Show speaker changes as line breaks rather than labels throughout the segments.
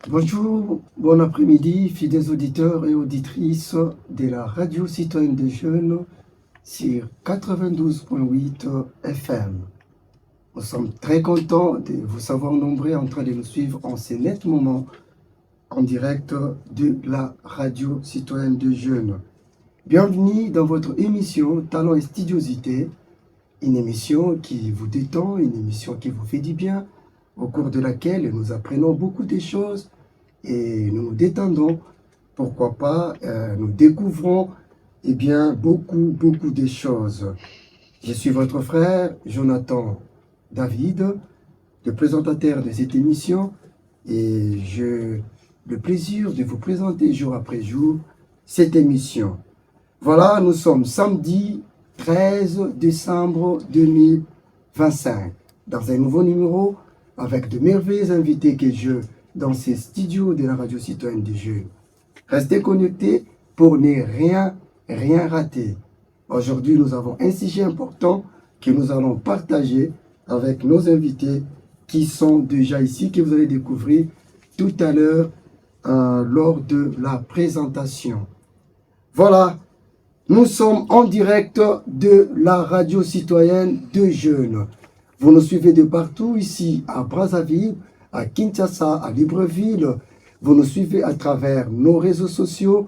Bonjour, bon après-midi, fidèles auditeurs et auditrices de la radio citoyenne des jeunes sur 92.8 FM. Nous sommes très contents de vous savoir nombreux en train de nous suivre en ces nets moments en direct de la radio citoyenne des jeunes. Bienvenue dans votre émission Talent et Studiosité, une émission qui vous détend, une émission qui vous fait du bien, au cours de laquelle nous apprenons beaucoup de choses et nous nous détendons. Pourquoi pas, nous découvrons beaucoup de choses. Je suis votre frère Jonathan David, le présentateur de cette émission, et j'ai le plaisir de vous présenter jour après jour cette émission. Voilà, nous sommes samedi 13 décembre 2025, dans un nouveau numéro avec de merveilleux invités que je dans ces studios de la radio citoyenne des jeunes. Restez connectés pour ne rien rater. Aujourd'hui, nous avons un sujet important que nous allons partager avec nos invités qui sont déjà ici, que vous allez découvrir tout à l'heure lors de la présentation. Voilà, nous sommes en direct de la radio citoyenne des jeunes. Vous nous suivez de partout ici à Brazzaville, à Kinshasa, à Libreville. Vous nous suivez à travers nos réseaux sociaux.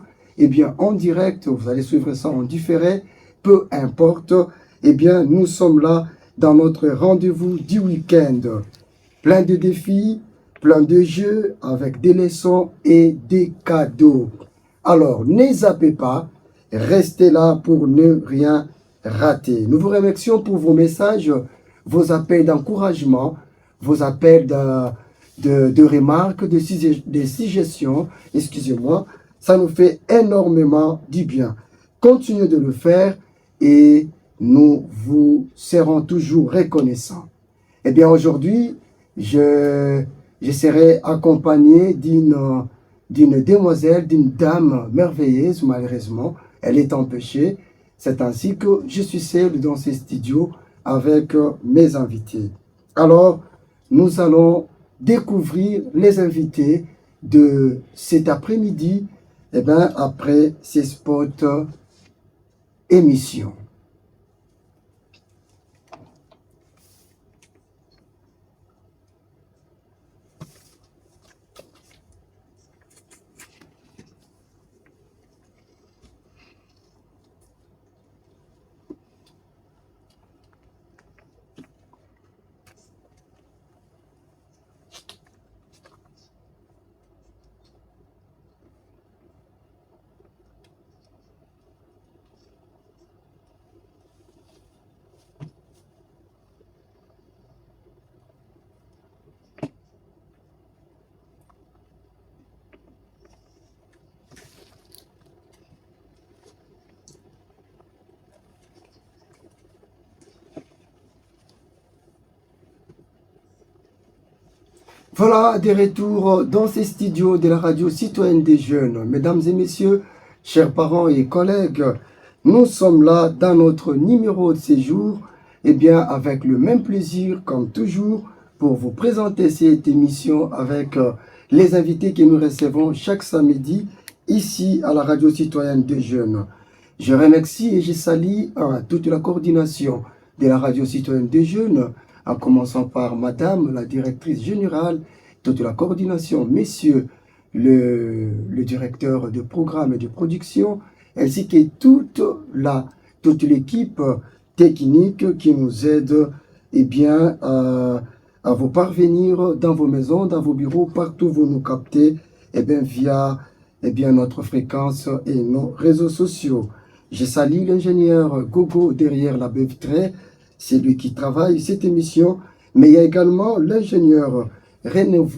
En direct, vous allez suivre ça en différé, peu importe. Nous sommes là dans notre rendez-vous du week-end. Plein de défis, plein de jeux avec des leçons et des cadeaux. Alors, ne zappez pas, restez là pour ne rien rater. Nous vous remercions pour vos messages, vos appels d'encouragement, vos appels de remarques, de suggestions, excusez-moi, ça nous fait énormément du bien. Continuez de le faire et nous vous serons toujours reconnaissants. Aujourd'hui, je serai accompagné d'une demoiselle, d'une dame merveilleuse, malheureusement. Elle est empêchée. C'est ainsi que je suis seul dans ces studios avec mes invités. Alors, nous allons découvrir les invités de cet après-midi, après ces spots émissions. Voilà, des retours dans ces studios de la radio citoyenne des jeunes. Mesdames et messieurs, chers parents et collègues, nous sommes là dans notre numéro de séjour, avec le même plaisir comme toujours pour vous présenter cette émission avec les invités que nous recevons chaque samedi ici à la radio citoyenne des jeunes. Je remercie et je salue toute la coordination de la radio citoyenne des jeunes, en commençant par Madame la directrice générale, toute la coordination, Messieurs le directeur de programme et de production, ainsi que toute l'équipe technique qui nous aide à vous parvenir dans vos maisons, dans vos bureaux, partout où vous nous captez, via notre fréquence et nos réseaux sociaux. Je salue l'ingénieur Gogo derrière la beuveterie, c'est lui qui travaille cette émission, mais il y a également l'ingénieur Renaud,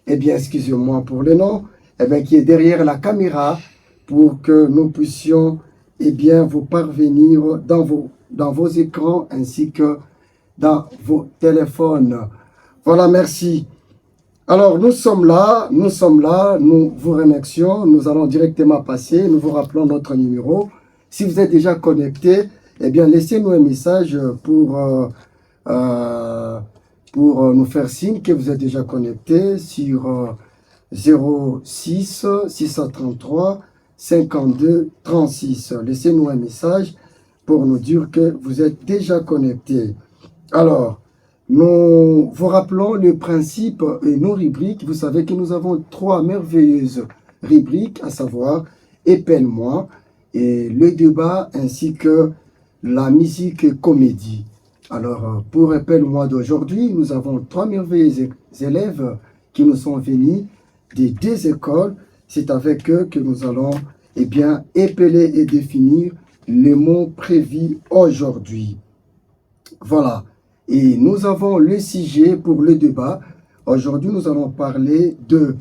excusez-moi pour le nom, qui est derrière la caméra pour que nous puissions vous parvenir dans vos écrans ainsi que dans vos téléphones. Voilà, merci. Alors, nous sommes là, nous vous remercions, nous allons directement passer, nous vous rappelons notre numéro. Si vous êtes déjà connecté, laissez-nous un message pour pour nous faire signe que vous êtes déjà connecté sur 06 633 52 36. Laissez-nous un message pour nous dire que vous êtes déjà connecté. Alors, nous vous rappelons le principe et nos rubriques. Vous savez que nous avons 3 merveilleuses rubriques, à savoir Épelle-moi et le débat ainsi que la musique comédie. Alors, pour Épelle-moi d'aujourd'hui, nous avons 3 merveilleux élèves qui nous sont venus des 2 écoles. C'est avec eux que nous allons épeler et définir les mots prévus aujourd'hui. Voilà. Et nous avons le sujet pour le débat. Aujourd'hui, nous allons parler de,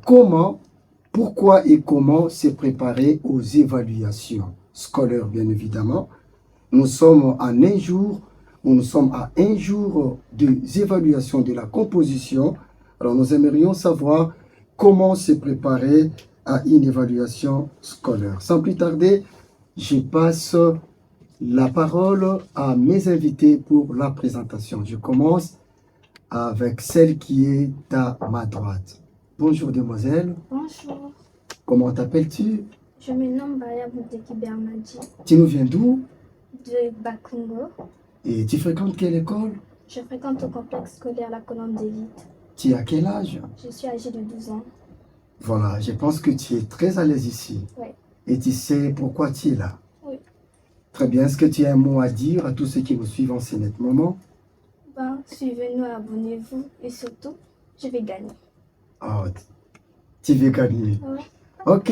comment, pourquoi et comment se préparer aux évaluations scolaires, bien évidemment. Nous sommes à un jour des évaluations de la composition. Alors, nous aimerions savoir comment se préparer à une évaluation scolaire. Sans plus tarder, je passe la parole à mes invités pour la présentation. Je commence avec celle qui est à ma droite. Bonjour demoiselle.
Bonjour.
Comment t'appelles-tu?
Je me nomme Baya Bouteki Bernadji.
Tu nous viens d'où?
De Bakongo.
Et tu fréquentes quelle école?
Je fréquente au complexe scolaire La Colonne d'Élite.
Tu as quel âge?
Je suis âgée de 12 ans.
Voilà, je pense que tu es très à l'aise ici.
Oui.
Et tu sais pourquoi tu es là?
Oui.
Très bien. Est-ce que tu as un mot à dire à tous ceux qui nous suivent en ce net moment?
Suivez-nous, abonnez-vous et surtout, je vais gagner.
Oh, tu veux gagner?
Oui.
Ok.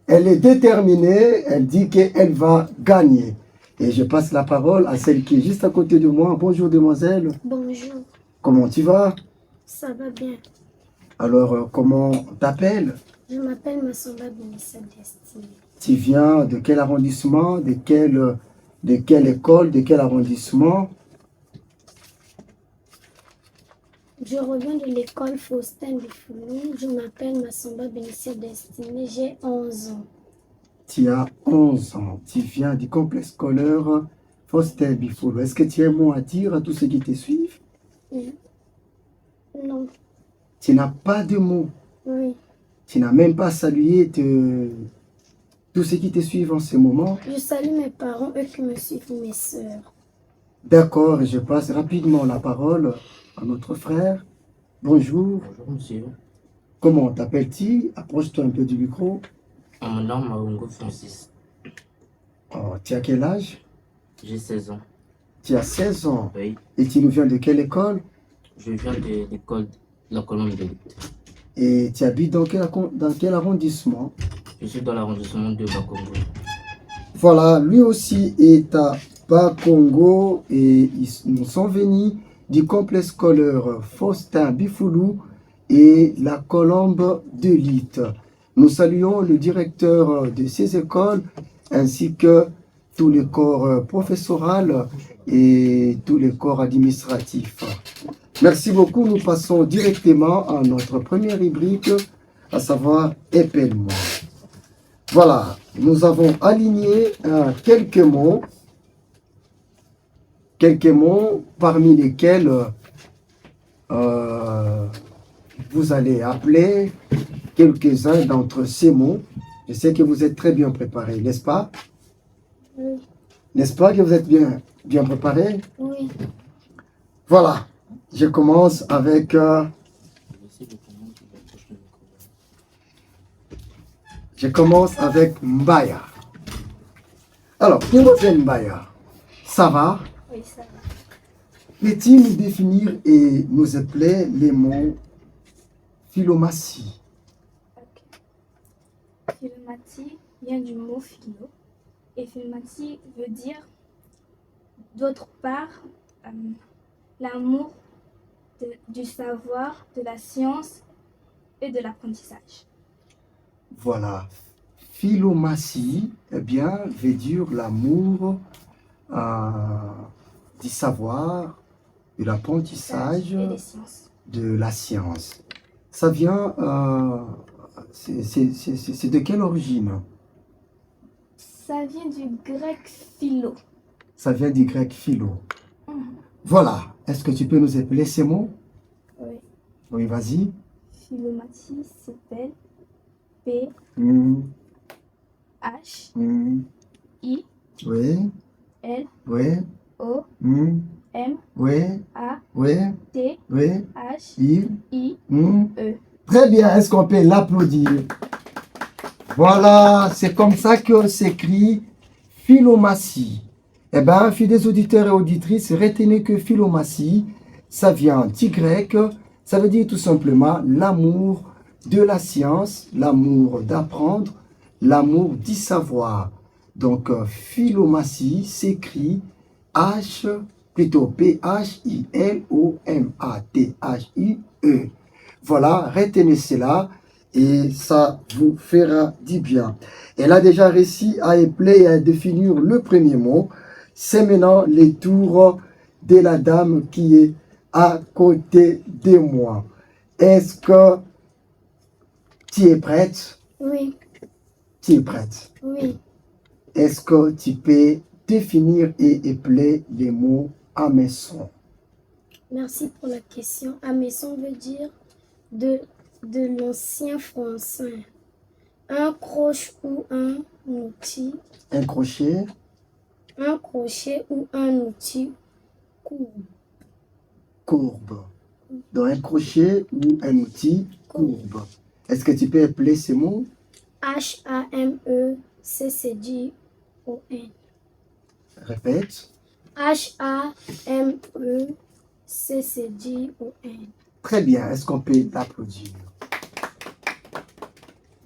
Elle est déterminée. Elle dit qu'elle va gagner. Et je passe la parole à celle qui est juste à côté de moi. Bonjour, demoiselle.
Bonjour.
Comment tu vas?
Ça va bien.
Alors, comment t'appelles?
Je m'appelle Massamba Benissa Destiny.
Tu viens de quel arrondissement? De quelle école? De quel arrondissement?
Je reviens de l'école Faustin Bifoulou. Je m'appelle Massamba Benissa Destiny. J'ai 11 ans.
Tu as 11 ans. Tu viens du complexe scolaire Faustin Bifoulou. Est-ce que tu as un mot à dire à tous ceux qui te suivent?
Non.
Tu n'as pas de mots.
Oui.
Tu n'as même pas salué tous ceux qui te suivent en ce moment.
Je salue mes parents, eux qui me suivent, mes sœurs.
D'accord, je passe rapidement la parole à notre frère. Bonjour.
Bonjour monsieur.
Comment t'appelles-tu? Approche-toi un peu du micro.
Mon nom est Maungo Francis.
Oh, tu as quel âge?
J'ai 16 ans.
Tu as 16 ans.
Oui.
Et tu nous viens de quelle école?
Je viens de l'école La Colonne d'Élite.
Et tu habites dans quel arrondissement?
Je suis dans l'arrondissement de Bakongo.
Voilà, lui aussi est à Bakongo et nous sont venus du complexe scolaire Faustin Bifoulou et la Colombe d'Élite. Nous saluons le directeur de ces écoles ainsi que tous les corps professoral et tous les corps administratifs. Merci beaucoup. Nous passons directement à notre première rubrique, à savoir Épelle-moi. Voilà, nous avons aligné quelques mots parmi lesquels vous allez appeler quelques-uns d'entre ces mots. Je sais que vous êtes très bien préparés, n'est-ce pas?
Oui.
N'est-ce pas que vous êtes bien préparés?
Oui.
Voilà, je commence avec... Je commence avec Mbaya. Alors, demoiselle Mbaya, ça va?
Oui, ça va.
Peux-tu nous définir et nous appeler les mots philomatie?
Ok. Philomatie vient du mot philo. Et philomatie veut dire, d'autre part, l'amour du savoir, de la science et de l'apprentissage.
Voilà. Philomatie, eh bien, veut dire l'amour du savoir, de l'apprentissage,
Et des sciences.
de la science. Ça vient, c'est de quelle origine?
Ça vient du grec philo.
Ça vient du grec philo. Voilà. Est-ce que tu peux nous appeler ces mots?
Oui.
Oui, vas-y.
Philomatie s'appelle P,
Hmm,
H,
hmm.
I,
Oui,
L,
oui,
O,
hmm,
M,
oui,
A,
oui,
T,
oui,
H,
I,
I,
hmm.
E.
Très bien. Est-ce qu'on peut l'applaudir? Voilà, c'est comme ça que s'écrit philomatie. Eh bien, fidèles auditeurs et auditrices, retenez que philomatie, ça vient du grec, ça veut dire tout simplement l'amour de la science, l'amour d'apprendre, l'amour du savoir. Donc, philomatie s'écrit H, plutôt Philomathie. Voilà, retenez cela et ça vous fera du bien. Elle a déjà réussi à épeler et à définir le premier mot. C'est maintenant les tours de la dame qui est à côté de moi. Est-ce que tu es prête?
Oui,
Tu es prête.
oui.
Est-ce que tu peux définir et épeler les mots à maison?
Merci pour la question. Ameçon veut dire de l'ancien français. Un croche ou un outil,
Un crochet,
un crochet ou un outil court.
courbe. Donc un crochet ou un outil courbe. Est-ce que tu peux épeler ces mots?
H-A-M-E-C-C-J-O-N.
Répète.
H-A-M-E-C-C-J-O-N.
Très bien. Est-ce qu'on peut l'applaudir?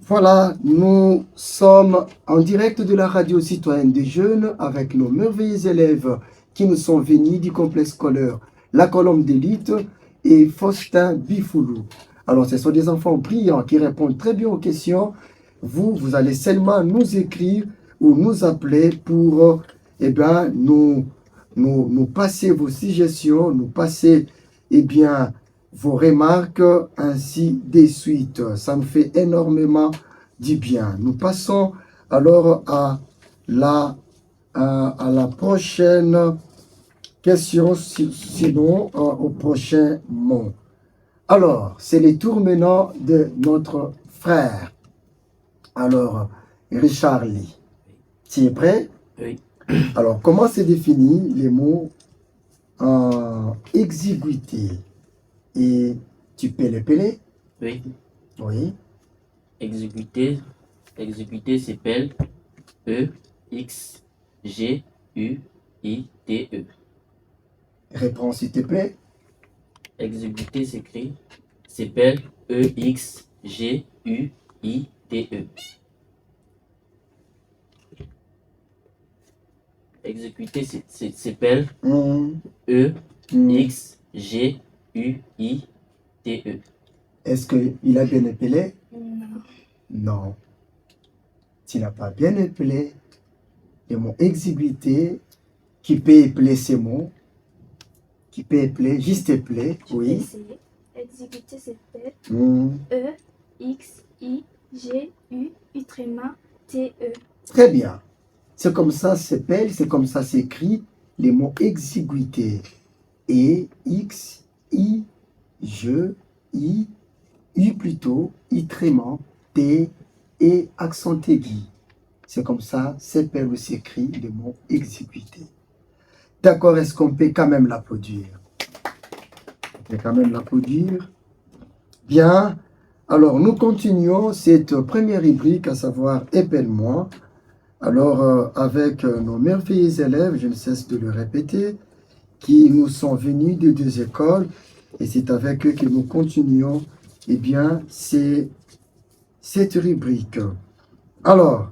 Voilà, nous sommes en direct de la radio citoyenne des jeunes avec nos merveilleux élèves qui nous sont venus du complexe scolaire La Colombe d'élite et Faustin Bifoulou. Alors, ce sont des enfants brillants qui répondent très bien aux questions. Vous allez seulement nous écrire ou nous appeler pour nous passer vos suggestions, nous passer vos remarques ainsi de suite. Ça me fait énormément du bien. Nous passons alors à la prochaine question, sinon au prochain mot. Alors, c'est les tours maintenant de notre frère. Alors, Richard Lee, tu es prêt?
Oui.
Alors, comment se définit les mots exiguïté? Et tu peux l'épeler?
Oui.
Oui.
Exécuter. Exécuter s'appelle E-X-G-U-I-T-E.
Réponse, s'il te plaît.
Exécuter s'écrit s'appelle E-X-G-U-I-T-E. Exécuter s'appelle E-X-G-U-I-T-E.
Est-ce qu'il a bien épelé?
Non.
Non. Tu n'as pas bien épelé les mots exiguïté, qui peut épeler ces mots, qui peut épeler, juste épeler,
Je vais
oui.
essayer. Exécuter s'appelle E-X-I-G-U-I-T-E.
Très bien. C'est comme ça s'appelle, c'est comme ça s'écrit les mots exiguïté. E, X, I, G, I, U plutôt, I trément, T et accent aigu. C'est comme ça s'appelle ou s'écrit les mots exiguïté. D'accord, est-ce qu'on peut quand même l'applaudir? On peut quand même l'applaudir. Bien. Alors, nous continuons cette première rubrique, à savoir Épelle-moi. Alors, avec nos merveilleux élèves, je ne cesse de le répéter, qui nous sont venus de deux écoles, et c'est avec eux que nous continuons, c'est cette rubrique. Alors,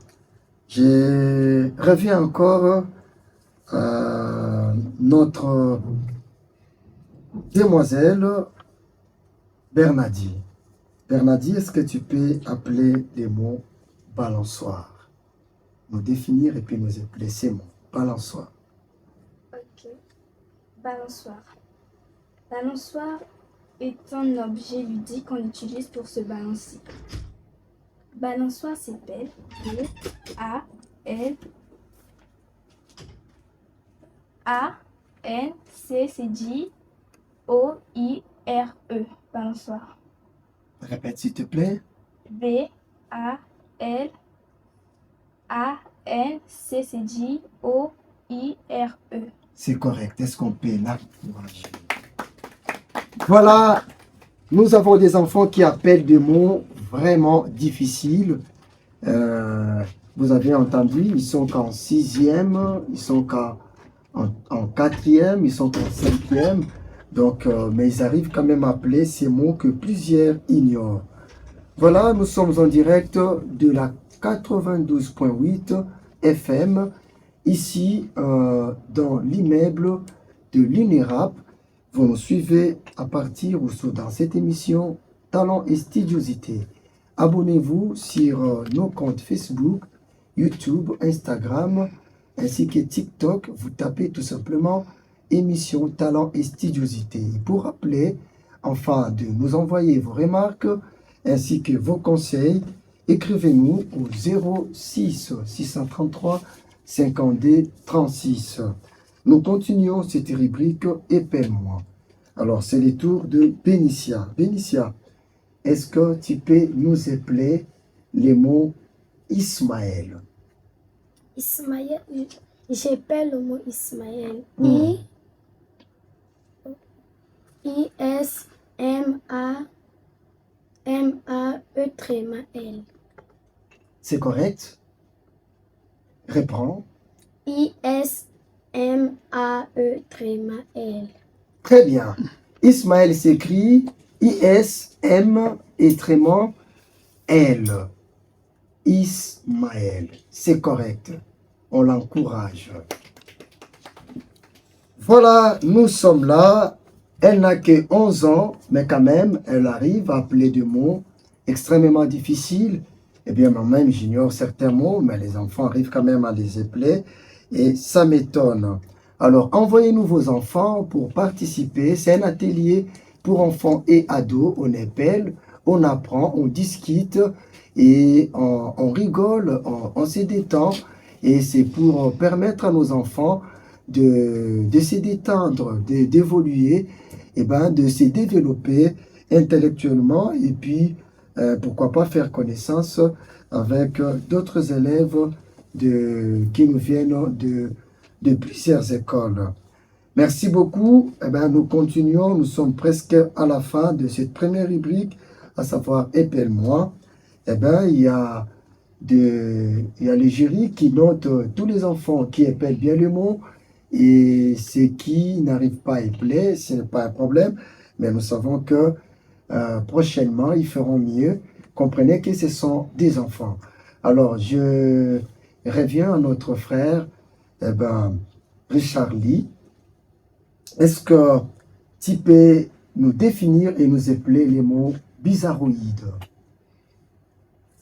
je reviens encore à notre demoiselle Bernadie. Bernadie, est-ce que tu peux appeler les mots balançoire? Nous définir et puis nous appeler ces mots. Balançoire.
Ok. Balançoire. Balançoire est un objet ludique qu'on utilise pour se balancer. Balançoire s'appelle B-A-N-C-C-J-O-I-R-E. Balançoire.
Répète s'il te plaît.
B-A-L-A-N-C-C-J-O-I-R-E.
C'est correct. Est-ce qu'on peut l'encourager? Voilà, nous avons des enfants qui appellent des mots vraiment difficiles. Vous avez entendu, ils sont qu'en 6e, ils sont qu'en 4e, ils sont qu'en 5e. Donc, mais ils arrivent quand même à appeler ces mots que plusieurs ignorent. Voilà, nous sommes en direct de la 92.8 FM, ici dans l'immeuble de l'UNERAP. Vous nous suivez à partir ou dans cette émission Talent et Studiosité. Abonnez-vous sur nos comptes Facebook, YouTube, Instagram, ainsi que TikTok. Vous tapez tout simplement émission Talent et Studiosité. Pour rappeler, enfin, de nous envoyer vos remarques ainsi que vos conseils, écrivez-nous au 06 633 52 36. Nous continuons cette rubrique Épelle-moi. Alors, c'est le tour de Bénicia. Bénicia, est-ce que tu peux nous épeler les mots Ismaël?
Ismaël, j'appelle le mot Ismaël. I-S-M-A-E-L.
C'est correct? Reprends.
I-S-M-A-E-L.
Très bien. Ismaël s'écrit I-S-M et trément L. Ismaël. C'est correct. On l'encourage. Voilà, nous sommes là. Elle n'a que 11 ans, mais quand même, elle arrive à appeler des mots extrêmement difficiles. Eh bien, moi-même, j'ignore certains mots, mais les enfants arrivent quand même à les appeler. Et ça m'étonne. Alors, envoyez-nous vos enfants pour participer. C'est un atelier pour enfants et ados. On appelle, on apprend, on discute et on rigole, on se détend. Et c'est pour permettre à nos enfants de se détendre, d'évoluer, et de se développer intellectuellement et puis pourquoi pas faire connaissance avec d'autres élèves qui nous viennent de plusieurs écoles. Merci beaucoup. Nous continuons. Nous sommes presque à la fin de cette première rubrique, à savoir Épelle-moi. Il y a les jurys qui notent tous les enfants qui épellent bien le mot et ceux qui n'arrivent pas à épeler, ce n'est pas un problème. Mais nous savons que prochainement, ils feront mieux. Comprenez que ce sont des enfants. Alors, je reviens à notre frère, Richard Lee. Est-ce que tu peux nous définir et nous épeler les mots bizarroïdes?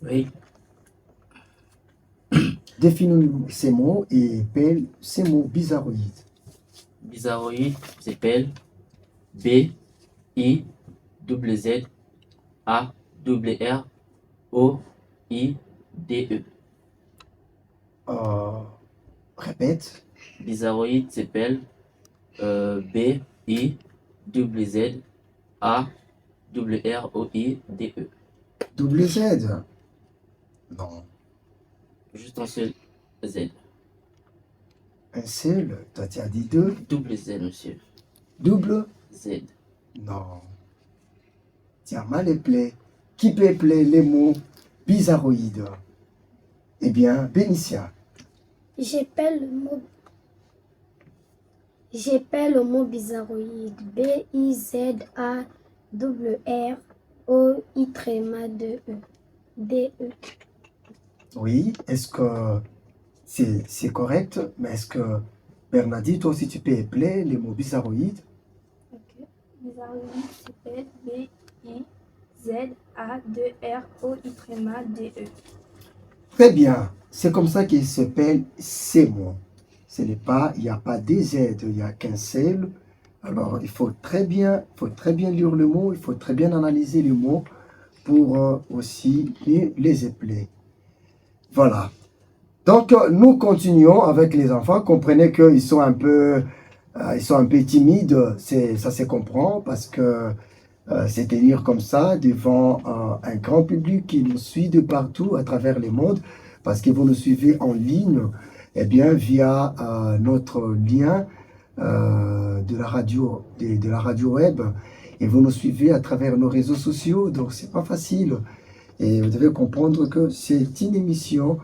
Oui.
Définis-nous ces mots et épelle ces mots bizarroïdes.
Bizarroïde s'appelle B-I-Z-Z-A-R-R-O-I-D-E.
Répète.
Bizarroïde s'appelle B-I-Z-Z-A-R-R-O-I-D-E.
Double Z? Non.
Juste un seul Z.
Un seul? Toi, tu as dit deux?
Double Z, monsieur.
Double?
Z.
Non. Tu as mal éplé. Qui peut épeler les mots bizarroïdes? Eh bien, Bénicia.
J'appelle le mot bizarroïde. B-I-Z-A-R-R-O-I-D-E.
Oui, est-ce que c'est correct? Mais est-ce que Bernadette, toi aussi, tu peux épeler les mots bizarroïdes?
Ok. Bizarroïde s'appelle B-I-Z-A-2-R-O-I-D-E.
Très bien. C'est comme ça qu'il s'appelle ces mots. Il n'y a pas des Z, il n'y a qu'un seul. Alors, il faut très bien lire le mot, il faut très bien analyser les mots pour aussi les épeler. Voilà. Donc, nous continuons avec les enfants. Comprenez qu'ils sont un peu Ils sont un peu timides, ça se comprend parce que c'est tenir comme ça devant un grand public qui nous suit de partout à travers le monde, parce que vous nous suivez en ligne, eh bien via notre lien de la radio web, et vous nous suivez à travers nos réseaux sociaux, donc c'est pas facile. Et vous devez comprendre que c'est une émission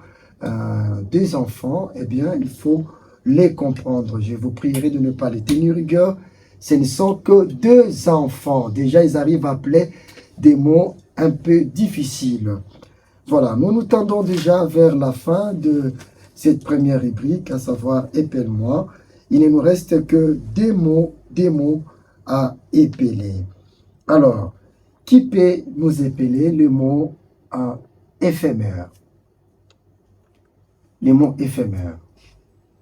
des enfants, eh bien il faut les comprendre. Je vous prierai de ne pas les tenir rigueur. Ce ne sont que 2 enfants. Déjà, ils arrivent à appeler des mots un peu difficiles. Voilà, nous nous tendons déjà vers la fin de cette première rubrique, à savoir « Épelle-moi ». Il ne nous reste que des mots à épeler. Alors, qui peut nous épeler le mot éphémère? Le mot éphémère.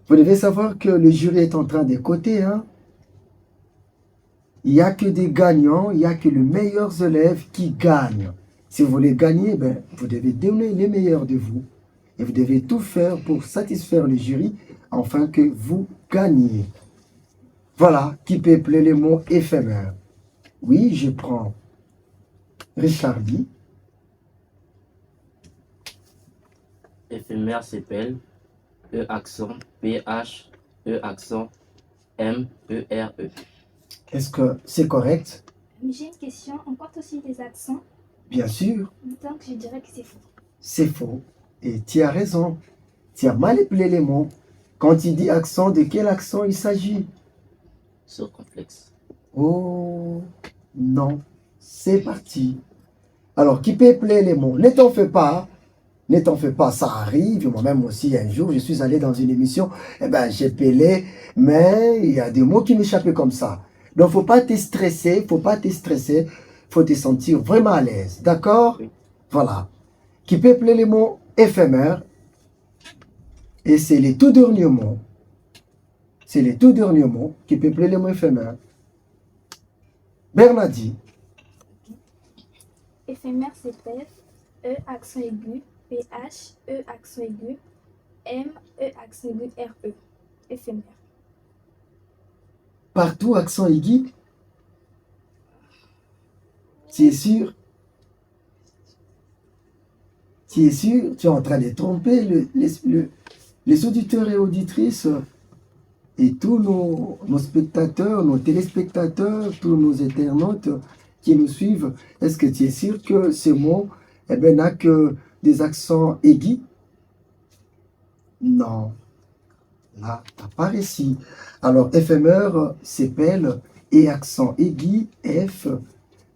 Vous devez savoir que le jury est en train d'écouter. Hein? Il n'y a que des gagnants, il n'y a que les meilleurs élèves qui gagnent. Si vous voulez gagner, ben, vous devez donner les meilleurs de vous. Et vous devez tout faire pour satisfaire le jury, afin que vous gagniez. Voilà qui peut appeler le mot éphémère. Oui, je prends Richardi.
Éphémère s'appelle E accent PH E accent MERE.
Est-ce que c'est correct?
J'ai une question. On porte aussi des accents.
Bien sûr,
Donc, je dirais que c'est faux.
c'est faux. Et tu as raison. Tu as mal appelé les mots. Quand il dit accent, de quel accent il s'agit?
Circonflexe.
Oh, non. C'est parti. Alors, qui peut appeler les mots? Ne t'en fais pas. Ne t'en fais pas, ça arrive. Moi-même aussi, un jour, je suis allé dans une émission, eh ben, j'ai pelé, mais il y a des mots qui m'échappaient comme ça. Donc, faut pas te stresser, faut te sentir vraiment à l'aise. D'accord?
Oui.
Voilà. Qui peut appeler les mots éphémères. Et c'est les tout derniers mots. C'est les tout derniers mots qui peuvent appeler les mots éphémères. Bernadi.
Éphémère, c'est PF, E accent aigu, PH, E accent aigu, M, E accent aigu, RE. Éphémère.
Partout, accent aigu. Tu es sûr? Tu es sûr? Tu es en train de tromper les auditeurs et auditrices et tous nos spectateurs, nos téléspectateurs, tous nos internautes qui nous suivent. Est-ce que tu es sûr que ces mots, eh ben, n'a que des accents aigus? Non. Là, tu n'as pas réussi. Alors, éphémère s'appelle et accent aigu, F,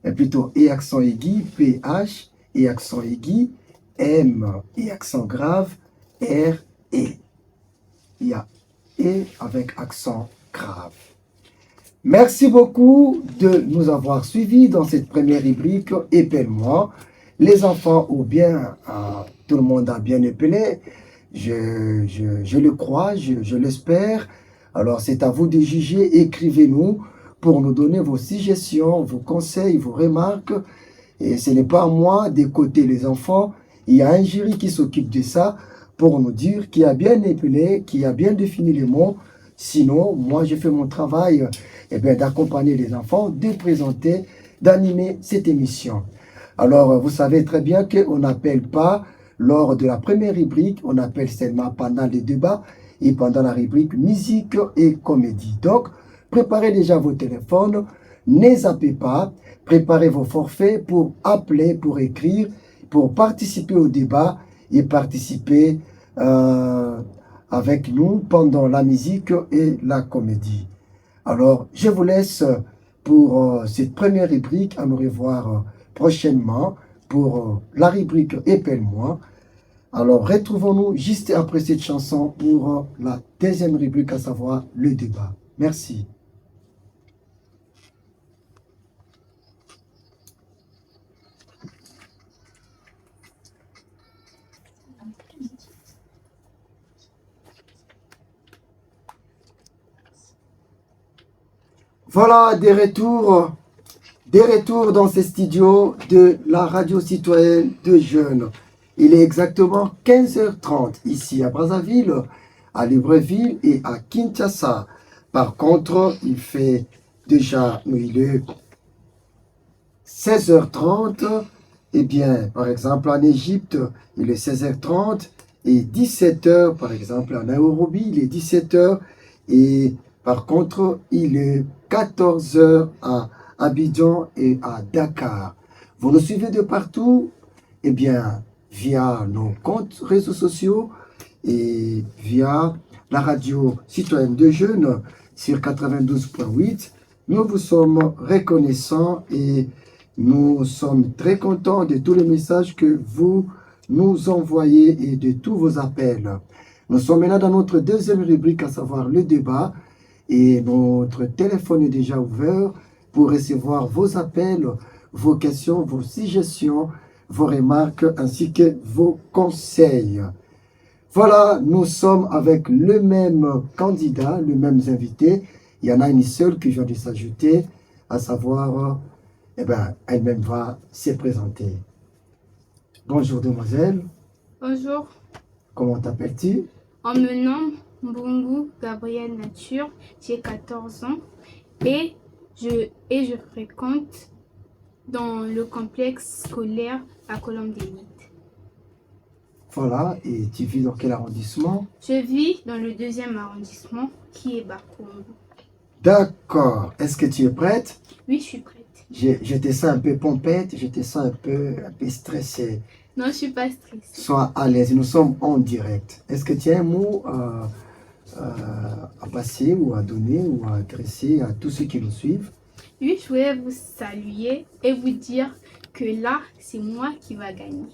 et plutôt et accent aigu, PH, et accent aigu, M, et accent grave, R, E. Il y a et avec accent grave. Merci beaucoup de nous avoir suivis dans cette première rubrique Épelle-moi. Les enfants ou bien tout le monde a bien épelé. Je le crois, je l'espère. Alors c'est à vous de juger. Écrivez-nous pour nous donner vos suggestions, vos conseils, vos remarques. Et ce n'est pas à moi d'écouter les enfants. Il y a un jury qui s'occupe de ça pour nous dire qui a bien épelé, qui a bien défini les mots. Sinon, moi, je fais mon travail d'accompagner les enfants, de présenter, d'animer cette émission. Alors, vous savez très bien qu'on n'appelle pas, lors de la première rubrique, on appelle seulement pendant les débats et pendant la rubrique musique et comédie. Donc, préparez déjà vos téléphones, ne zappez pas, préparez vos forfaits pour appeler, pour écrire, pour participer au débat et participer avec nous pendant la musique et la comédie. Alors, je vous laisse pour cette première rubrique, à nous revoir prochainement pour la rubrique Épelle-moi. Alors, retrouvons-nous juste après cette chanson pour la deuxième rubrique, à savoir le débat. Merci. Voilà, des retours dans ces studios de la radio citoyenne de jeunes. Il est exactement 15h30 ici à Brazzaville, à Libreville et à Kinshasa. Par contre, il fait déjà, il est 16h30. Eh bien, par exemple, en Égypte, il est 16h30 et 17h, par exemple, en Nairobi, il est 17h. Et par contre, il est 14h à Abidjan et à Dakar. Vous nous suivez de partout? Eh bien, via nos comptes réseaux sociaux et via la radio citoyenne de jeunes sur 92.8. Nous vous sommes reconnaissants et nous sommes très contents de tous les messages que vous nous envoyez et de tous vos appels. Nous sommes maintenant dans notre deuxième rubrique, à savoir le débat. Et notre téléphone est déjà ouvert pour recevoir vos appels, vos questions, vos suggestions, vos remarques ainsi que vos conseils. Voilà, nous sommes avec le même candidat, les mêmes invités. Il y en a une seule qui vient de s'ajouter, à savoir, elle-même va se présenter. Bonjour demoiselle.
Bonjour,
Comment t'appelles-tu?
en me nomme Mbungu Gabrielle Nature, j'ai 14 ans et je fréquente dans le complexe scolaire à Colombe d'Élite.
Voilà, et tu vis dans quel arrondissement?
Je vis dans le 2e arrondissement qui est Bakongo.
D'accord. Est-ce que tu es prête?
Oui, je suis prête.
Je te sens un peu pompette, je te sens un peu stressée.
Non, je suis pas stressée.
Sois à l'aise, nous sommes en direct. Est-ce que tu as un mot à passer ou à donner ou à adresser à tous ceux qui nous suivent?
Oui, je voulais vous saluer et vous dire que là, c'est moi qui va gagner.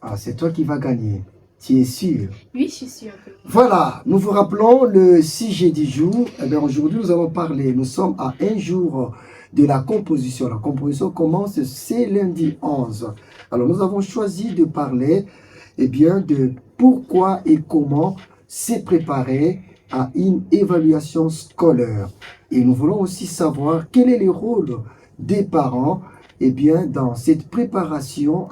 Ah, c'est toi qui vas gagner. Tu es sûr?
Oui, je suis sûre que moi.
Voilà, nous vous rappelons le sujet du jour. Eh bien, aujourd'hui, nous allons parler. Nous sommes à un jour de la composition. La composition commence ce lundi 11. Alors, nous avons choisi de parler de pourquoi et comment se préparer à une évaluation scolaire. Et nous voulons aussi savoir quel est le rôle des parents dans cette préparation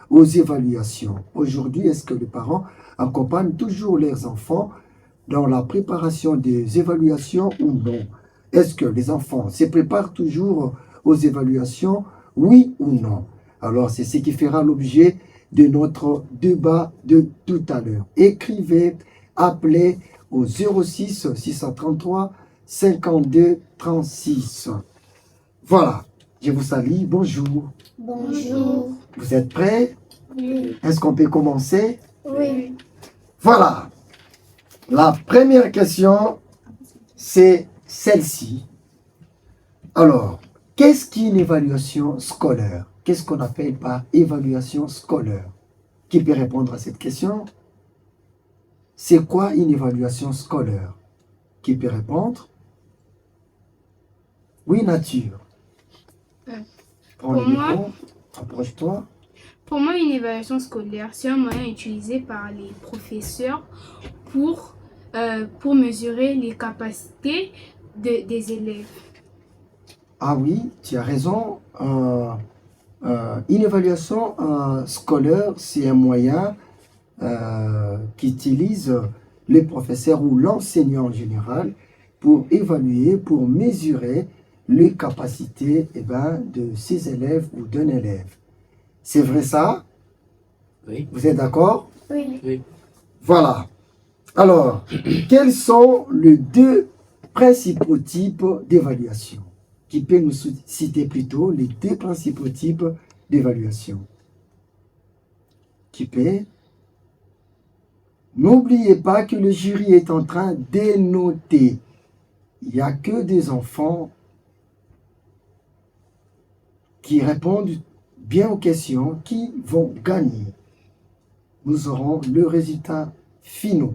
aux évaluations. Aujourd'hui, est-ce que les parents accompagnent toujours leurs enfants dans la préparation des évaluations ou non? Est-ce que les enfants se préparent toujours aux évaluations, oui ou non? Alors, c'est ce qui fera l'objet de notre débat de tout à l'heure. Écrivez, appelez au 06 633 52 36. Voilà, je vous salue, bonjour.
Bonjour.
Vous êtes prêts?
Oui.
Est-ce qu'on peut commencer?
Oui.
Voilà. La première question, c'est celle-ci. Alors, qu'est-ce qu'une évaluation scolaire? Qu'est-ce qu'on appelle par évaluation scolaire? Qui peut répondre à cette question? C'est quoi une évaluation scolaire? Qui peut répondre? Oui, Nature. Prends le
Pour moi-
micro, approche-toi.
Pour moi, une évaluation scolaire, c'est un moyen utilisé par les professeurs pour mesurer les capacités des élèves.
Ah oui, tu as raison. Une évaluation scolaire, c'est un moyen qu'utilise les professeurs ou l'enseignant en général pour évaluer, pour mesurer les capacités de ses élèves ou d'un élève. C'est vrai ça?
Oui.
Vous êtes d'accord?
Oui.
Oui.
Voilà. Alors, quels sont les deux principaux types d'évaluation? Qui peut nous citer plutôt les deux principaux types d'évaluation? Qui peut? N'oubliez pas que le jury est en train de noter. Il n'y a que des enfants qui répondent bien aux questions qui vont gagner. Nous aurons le résultat final.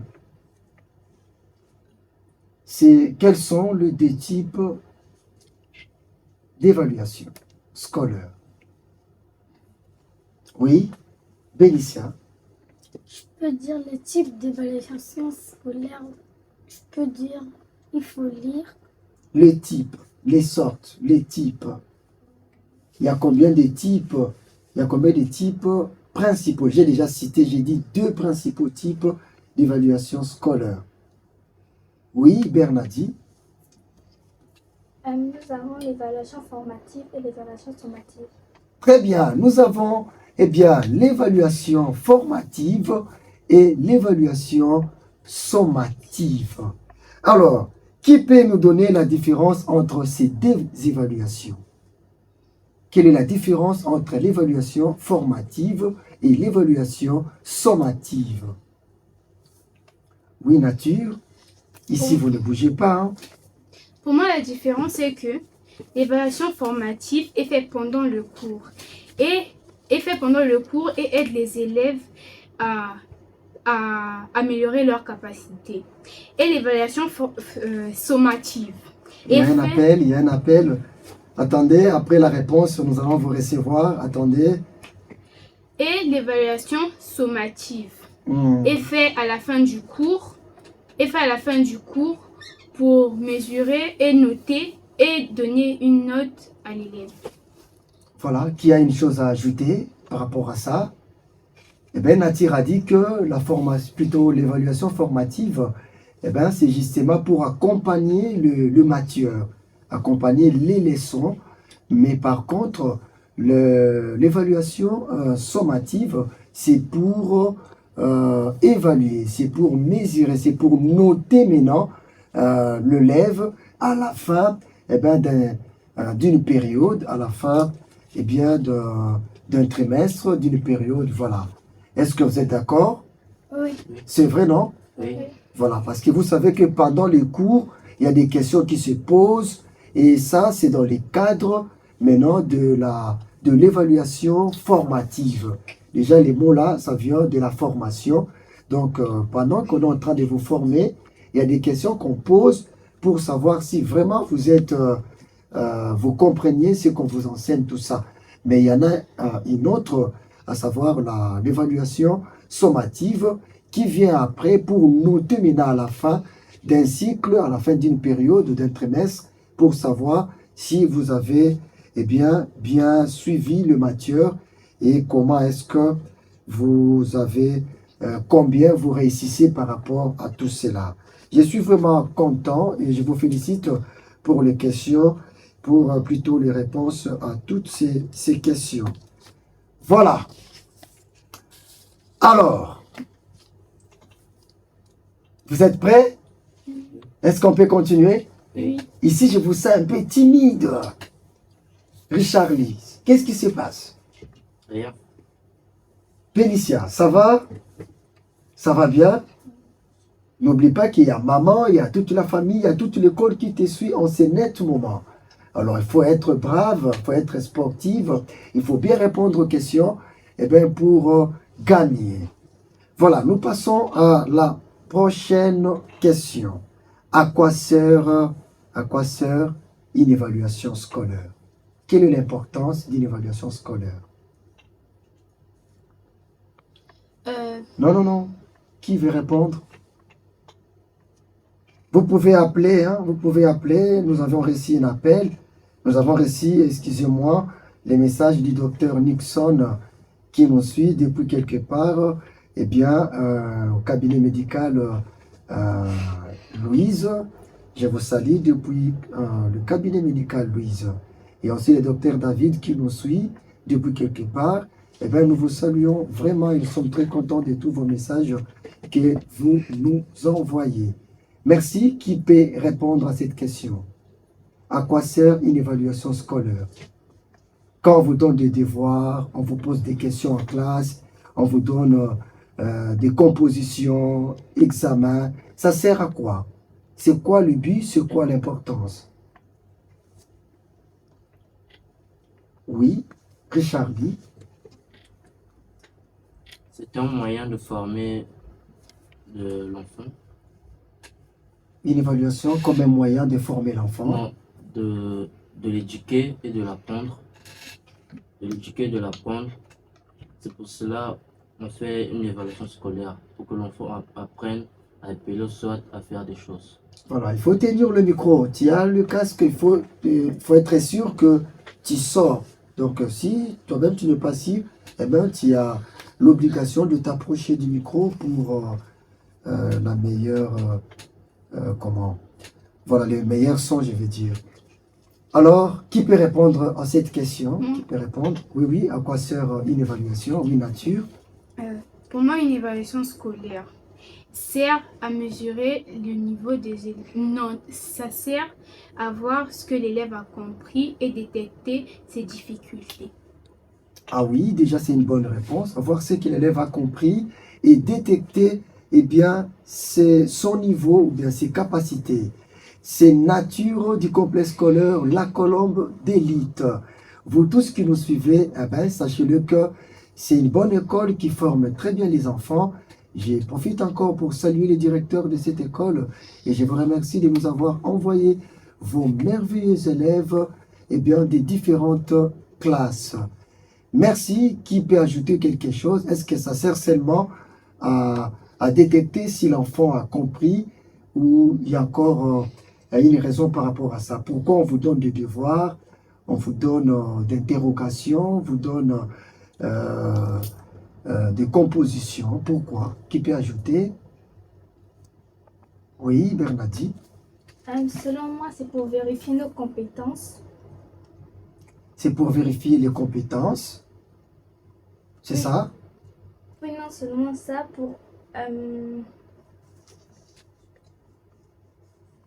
Quels sont les deux types d'évaluation scolaire? Oui, Bélicia.
Je peux dire le type d'évaluation scolaire. Je peux dire, il faut lire.
Les types, les sortes, les types. Il y a combien de types? Il y a combien de types principaux? J'ai déjà cité, j'ai dit deux principaux types d'évaluation scolaire. Oui, Bernadi.
Nous avons l'évaluation formative et l'évaluation sommative.
Très bien, nous avons l'évaluation formative et l'évaluation sommative. Alors, qui peut nous donner la différence entre ces deux évaluations? Quelle est la différence entre l'évaluation formative et l'évaluation sommative? Oui, Nature. Ici, vous ne bougez pas. Hein?
Pour moi, la différence est que l'évaluation formative est faite pendant le cours et aide les élèves à améliorer leurs capacités. Et l'évaluation sommative.
Il y a un appel. Attendez, après la réponse, nous allons vous recevoir. Attendez.
Et l'évaluation sommative est faite à la fin du cours. Pour mesurer et noter et donner une note à l'élève.
Voilà, qui a une chose à ajouter par rapport à ça? Eh bien, Natir a dit que l'évaluation formative, c'est justement pour accompagner le matière, accompagner les leçons. Mais par contre, l'évaluation sommative, c'est pour évaluer, c'est pour mesurer, c'est pour noter maintenant l'élève à la fin d'une période, à la fin d'un trimestre, d'une période, voilà. Est-ce que vous êtes d'accord?
Oui.
C'est vrai, non?
Oui.
Voilà, parce que vous savez que pendant les cours, il y a des questions qui se posent, et ça, c'est dans les cadres maintenant de l'évaluation formative. Déjà, les mots là, ça vient de la formation. Donc, pendant qu'on est en train de vous former, il y a des questions qu'on pose pour savoir si vraiment vous compreniez ce qu'on vous enseigne, tout ça. Mais il y en a une autre, à savoir l'évaluation sommative, qui vient après pour noter maintenant à la fin d'un cycle, à la fin d'une période, d'un trimestre, pour savoir si vous avez bien suivi le matière et comment est-ce que vous avez, combien vous réussissez par rapport à tout cela. Je suis vraiment content et je vous félicite pour les questions, pour plutôt les réponses à toutes ces questions. Voilà. Alors, vous êtes prêts? Est-ce qu'on peut continuer?
Oui.
Ici, je vous sens un peu timide. Richard Lee, qu'est-ce qui se passe?
Rien.
Pélicia, ça va? Ça va bien? N'oublie pas qu'il y a maman, il y a toute la famille, il y a toute l'école qui te suit en ces nets moments. Alors, il faut être brave, il faut être sportive, il faut bien répondre aux questions pour gagner. Voilà, nous passons à la prochaine question. À quoi sert une évaluation scolaire? Quelle est l'importance d'une évaluation scolaire? Non. Qui veut répondre? Vous pouvez appeler, hein, vous pouvez appeler. Nous avons reçu un appel. Nous avons reçu, excusez-moi, les messages du docteur Nixon qui nous suit depuis quelque part, au cabinet médical Louise. Je vous salue depuis le cabinet médical Louise. Et aussi le docteur David qui nous suit depuis quelque part. Nous vous saluons vraiment. Ils sont très contents de tous vos messages que vous nous envoyez. Merci. Qui peut répondre à cette question? À quoi sert une évaluation scolaire? Quand on vous donne des devoirs, on vous pose des questions en classe, on vous donne des compositions, examens, ça sert à quoi? C'est quoi le but? C'est quoi l'importance? Oui, Richard dit.
C'est un moyen de former l'enfant.
Une évaluation comme un moyen de former l'enfant.
Non, de l'éduquer et de l'apprendre. De l'éduquer et de l'apprendre. C'est pour cela qu'on fait une évaluation scolaire, pour que l'enfant apprenne à épeler, soit à faire des choses.
Voilà, il faut tenir le micro. Tu as le casque, il faut être sûr que tu sors. Donc si toi-même tu n'es pas sûr, tu as l'obligation de t'approcher du micro pour la meilleure, voilà, le meilleur son, je vais dire. Alors, qui peut répondre à cette question?
Moi.
Qui peut répondre? Oui, oui. À quoi sert une évaluation? Oui, nature.
Pour moi, une évaluation scolaire sert à mesurer le niveau des élèves. Non, ça sert à voir ce que l'élève a compris et détecter ses difficultés.
Ah oui, déjà c'est une bonne réponse. Voir ce que l'élève a compris et détecter, eh bien, son niveau ou bien ses capacités. C'est nature du complexe scolaire La Colombe d'élite. Vous tous qui nous suivez, eh ben, sachez-le que c'est une bonne école qui forme très bien les enfants. Je profite encore pour saluer les directeurs de cette école et je vous remercie de nous avoir envoyé vos merveilleux élèves, eh bien, des différentes classes. Merci. Qui peut ajouter quelque chose? Est-ce que ça sert seulement à détecter si l'enfant a compris ou il y a encore une raison par rapport à ça? Pourquoi on vous donne des devoirs, on vous donne d'interrogations, on vous donne des compositions? Pourquoi? Qui peut ajouter? Oui, Bernadette.
Selon moi, c'est pour vérifier nos compétences.
C'est pour vérifier les compétences. C'est
Oui.
ça?
Oui, non seulement ça, pour...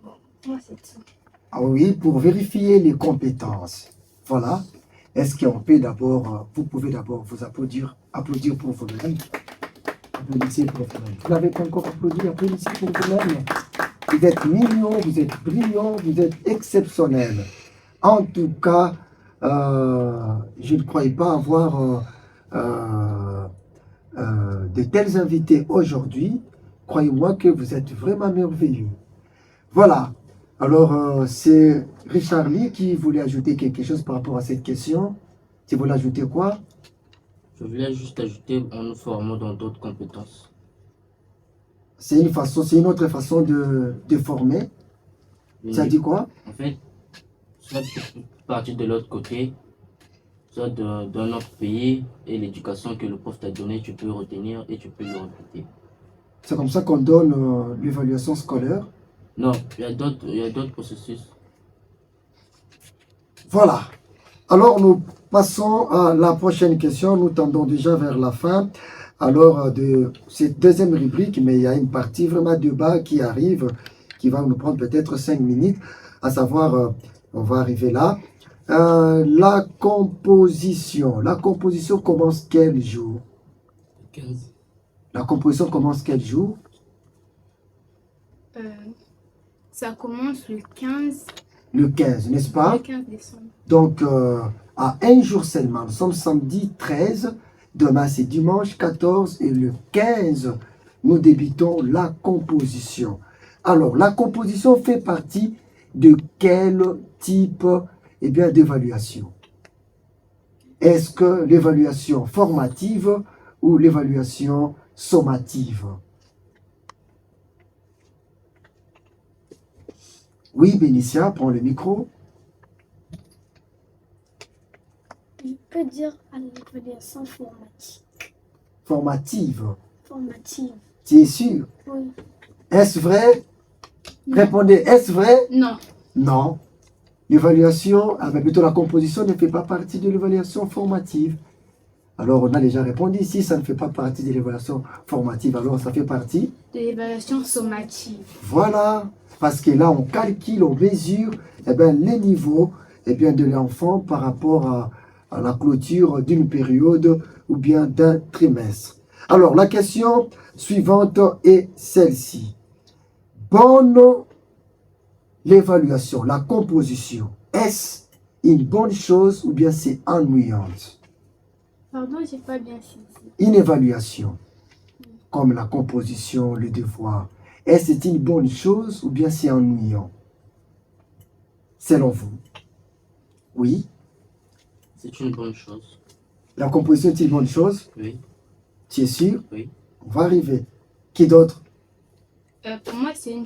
Bon, moi, c'est ça.
Ah oui, pour vérifier les compétences. Voilà. Est-ce qu'on peut d'abord, vous pouvez d'abord vous applaudir pour vous-même. Applaudissez pour vous-même. Vous n'avez pas encore applaudi, applaudissez pour vous-même. Vous êtes mignons, vous êtes brillants, vous êtes exceptionnels. En tout cas, je ne croyais pas avoir de tels invités aujourd'hui. Croyez-moi que vous êtes vraiment merveilleux. Voilà. Alors, c'est Richard Lee qui voulait ajouter quelque chose par rapport à cette question. Tu voulais ajouter quoi?
Je voulais juste ajouter en nous formant dans d'autres compétences.
C'est une autre façon de former. Ça dit quoi?
En fait, soit tu peux partir de l'autre côté, soit d'un autre pays, et l'éducation que le prof t'a donnée, tu peux retenir et tu peux le répéter.
C'est comme ça qu'on donne l'évaluation scolaire.
Non, il y a d'autres processus.
Voilà. Alors, nous passons à la prochaine question. Nous tendons déjà vers la fin. Alors, de cette deuxième rubrique, mais il y a une partie vraiment de bas qui arrive, qui va nous prendre peut-être 5 minutes, à savoir, on va arriver là. La composition. La composition commence quel jour?
15.
La composition commence quel jour?
Ça commence le 15,
Le 15, n'est-ce pas?
le 15 décembre.
Donc, à un jour seulement, nous sommes samedi 13, demain c'est dimanche 14 et le 15, nous débutons la composition. Alors, la composition fait partie de quel type d'évaluation? Est-ce que l'évaluation formative ou l'évaluation sommative? Oui, Bénicia, prends le micro.
Je peux dire à l'évaluation formative.
Formative.
Formative.
Tu es sûr?
Oui.
Est-ce vrai?
Non.
Répondez, est-ce vrai?
Non.
Non. L'évaluation, plutôt la composition ne fait pas partie de l'évaluation formative. Alors, on a déjà répondu, si ça ne fait pas partie de l'évaluation formative, alors ça fait partie?
De l'évaluation sommative.
Voilà. Parce que là, on calcule, on mesure les niveaux de l'enfant par rapport à la clôture d'une période ou bien d'un trimestre. Alors, la question suivante est celle-ci. Bonne l'évaluation, la composition, est-ce une bonne chose ou bien c'est ennuyante?
Pardon, j'ai pas bien saisi.
Une évaluation, comme la composition, le devoir, est-ce que c'est une bonne chose ou bien c'est ennuyant? Selon vous? Oui.
C'est une bonne chose.
La composition est une bonne chose?
Oui.
Tu es sûr?
Oui.
On va arriver. Qui d'autre?
Pour moi, c'est une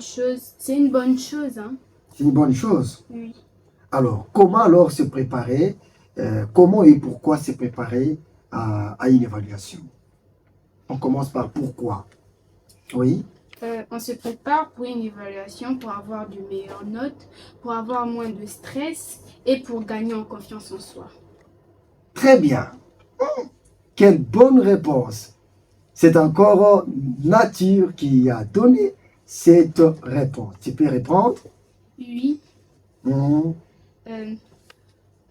bonne chose. Hein.
C'est une bonne chose.
Oui.
Alors, comment alors se préparer? Comment et pourquoi se préparer à une évaluation? On commence par pourquoi. Oui.
On se prépare pour une évaluation, pour avoir de meilleures notes, pour avoir moins de stress et pour gagner en confiance en soi.
Très bien. Quelle bonne réponse. C'est encore Nature qui a donné cette réponse. Tu peux répondre?
Oui,
Hmm.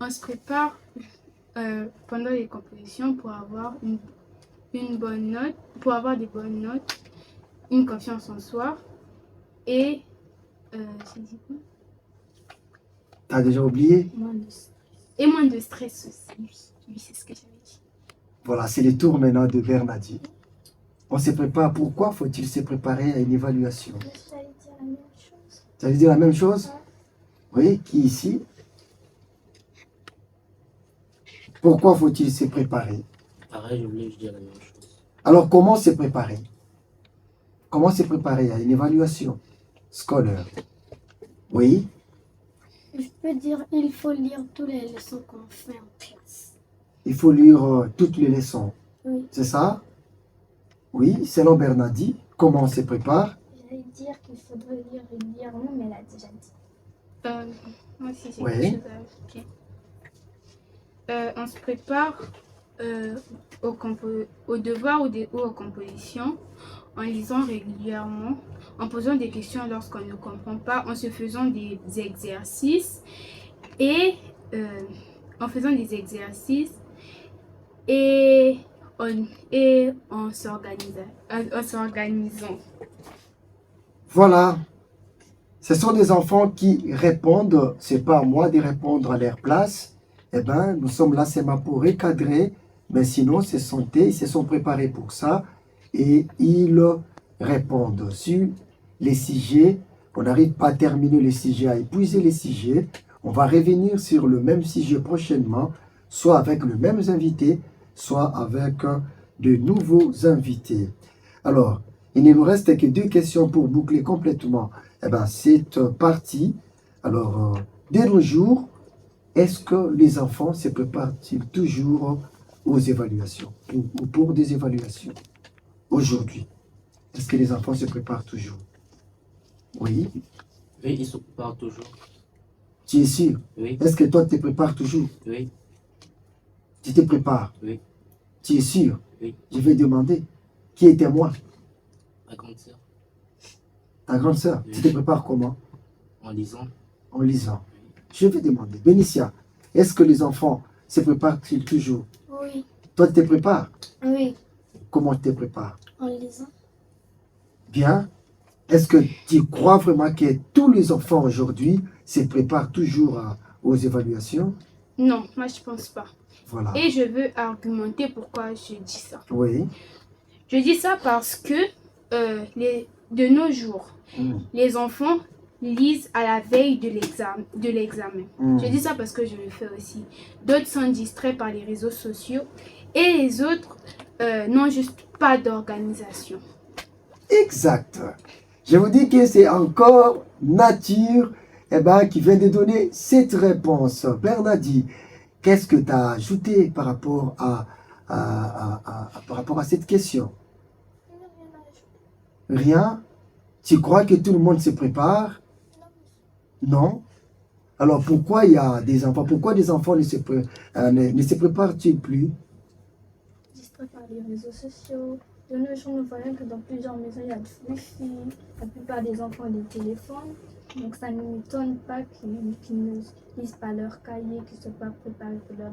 on se prépare pendant les compétitions pour avoir une bonne note, pour avoir des bonnes notes, une confiance en soi et j'ai dit quoi?
T'as déjà oublié?
Et moins de stress aussi. Oui, c'est ce que j'avais dit.
Voilà, c'est le tour maintenant de Bernadette. On se prépare. Pourquoi faut-il se préparer à une évaluation?
J'allais dire la même chose.
Tu allais dire la même chose? Oui, qui ici? Pourquoi faut-il se préparer?
Pareil, je voulais dire la même chose.
Alors, comment se préparer? Comment se préparer à une évaluation scolaire? Oui,
Je peux dire il faut lire toutes les leçons qu'on fait en classe.
il faut lire toutes les leçons.
Oui.
C'est ça? Oui, selon Bernadette, comment on se prépare?
J'allais dire qu'il faudrait lire régulièrement, mais elle a déjà dit.
Moi aussi, j'ai
Ouais.
quelque chose à ajouter. On se prépare aux devoirs ou aux compositions en lisant régulièrement, en posant des questions lorsqu'on ne comprend pas, en se faisant des exercices et en faisant des exercices et en s'organisant.
Voilà. Ce sont des enfants qui répondent, c'est pas à moi de répondre à leur place. Eh bien, nous sommes là seulement pour recadrer, mais sinon, ils se sont préparés pour ça et ils répondent sur les sujets. On n'arrive pas à terminer les sujets, à épuiser les sujets. On va revenir sur le même sujet prochainement, soit avec le même invité, soit avec de nouveaux invités. Alors, il ne nous reste que 2 questions pour boucler complètement cette partie. Alors, de nos jours, est-ce que les enfants se préparent-ils toujours aux évaluations ou pour des évaluations aujourd'hui? Est-ce que les enfants se préparent toujours? Oui.
Oui, ils se préparent toujours.
Tu es sûr?
Oui,
Est-ce que toi, tu te prépares toujours?
oui,
Tu te prépares?
oui,
Tu es sûr?
oui.
Je vais demander. Qui était moi?
Ma grande sœur,
Ta grande sœur.
Oui.
Tu te prépares comment?
en lisant.
En lisant. Je vais demander. Bénicia, est-ce que les enfants se préparent-ils toujours?
Oui.
Toi, tu te prépares?
Oui.
Comment tu te prépares?
En lisant.
Bien. Est-ce que tu crois vraiment que tous les enfants aujourd'hui se préparent toujours aux évaluations?
Non, moi je pense pas.
Voilà.
Et je veux argumenter pourquoi je dis ça.
Oui.
Je dis ça parce que de nos jours,
Mm.
les enfants lisent à la veille de l'examen.
Mm.
Je dis ça parce que je le fais aussi. D'autres sont distraits par les réseaux sociaux et les autres n'ont juste pas d'organisation.
Exact. Je vous dis que c'est encore Nature qui vient de donner cette réponse. Bernadette, qu'est-ce que tu as ajouté par rapport par rapport à cette question? Rien? Tu crois que tout le monde se prépare? Non? Alors pourquoi il y a des enfants? Pourquoi des enfants ne se préparent-ils plus?
Distrait par les réseaux sociaux. De nos jours, nous voyons que dans plusieurs maisons, il y a du wifi. La plupart des enfants ont des téléphones. Donc ça ne m'étonne pas qu'ils ne lisent pas leur cahier, qu'ils ne soient pas préparés pour leurs